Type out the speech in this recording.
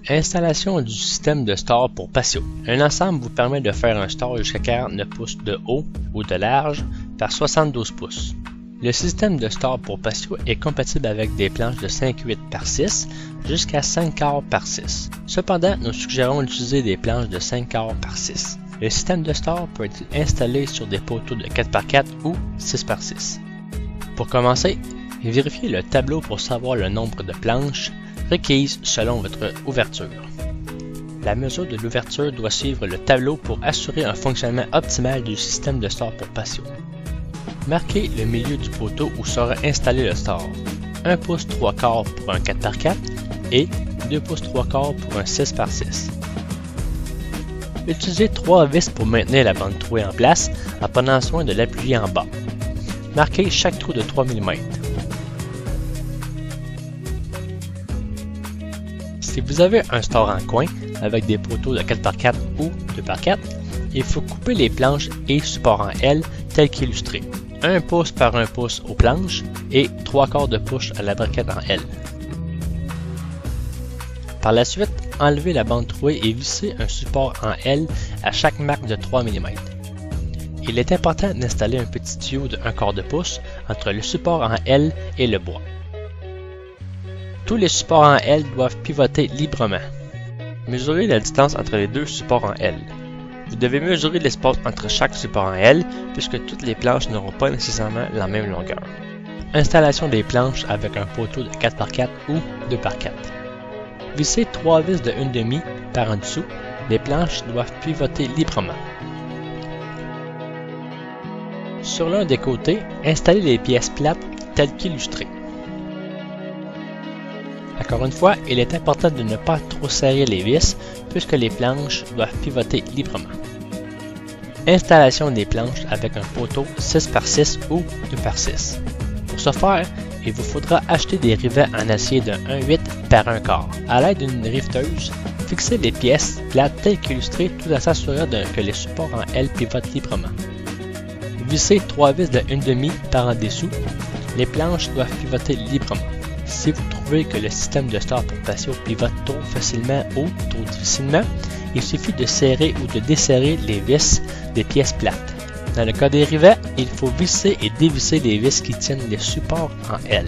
Installation du système de store pour patio. Un ensemble vous permet de faire un store jusqu'à 49 pouces de haut ou de large par 72 pouces. Le système de store pour patio est compatible avec des planches de 5/8 par 6 jusqu'à 5/4 par 6. Cependant, nous suggérons d'utiliser des planches de 5/4 par 6. Le système de store peut être installé sur des poteaux de 4 par 4 ou 6 par 6. Pour commencer, vérifiez le tableau pour savoir le nombre de planches requises selon votre ouverture. La mesure de l'ouverture doit suivre le tableau pour assurer un fonctionnement optimal du système de store pour patio. Marquez le milieu du poteau où sera installé le store. 1 pouce 3/4 pour un 4 par 4 et 2 pouces 3/4 pour un 6 par 6. Utilisez 3 vis pour maintenir la bande trouée en place en prenant soin de l'appuyer en bas. Marquez chaque trou de 3 mm. Si vous avez un store en coin avec des poteaux de 4 par 4 ou 2 par 4, il faut couper les planches et supports en L tel qu'illustré. 1 pouce par 1 pouce aux planches et 3/4 de pouce à la braquette en L. Par la suite, enlevez la bande trouée et vissez un support en L à chaque marque de 3 mm. Il est important d'installer un petit tuyau de 1/4 de pouce entre le support en L et le bois. Tous les supports en L doivent pivoter librement. Mesurez la distance entre les deux supports en L. Vous devez mesurer l'espace entre chaque support en L puisque toutes les planches n'auront pas nécessairement la même longueur. Installation des planches avec un poteau de 4 par 4 ou 2 par 4. Vissez 3 vis de 1/2 par en dessous. Les planches doivent pivoter librement. Sur l'un des côtés, installez les pièces plates telles qu'illustrées. Encore une fois, il est important de ne pas trop serrer les vis puisque les planches doivent pivoter librement. Installation des planches avec un poteau 6 par 6 ou 2 par 6. Pour ce faire, il vous faudra acheter des rivets en acier de 1/8 par 1/4. À l'aide d'une riveteuse, fixez les pièces plates telles qu'illustrées tout en s'assurant que les supports en L pivotent librement. Vissez 3 vis de 1/2 par en dessous. Les planches doivent pivoter librement. Si vous trouvez que le système de store pour patio pivote trop facilement ou trop difficilement, il suffit de serrer ou de desserrer les vis des pièces plates. Dans le cas des rivets, il faut visser et dévisser les vis qui tiennent les supports en L.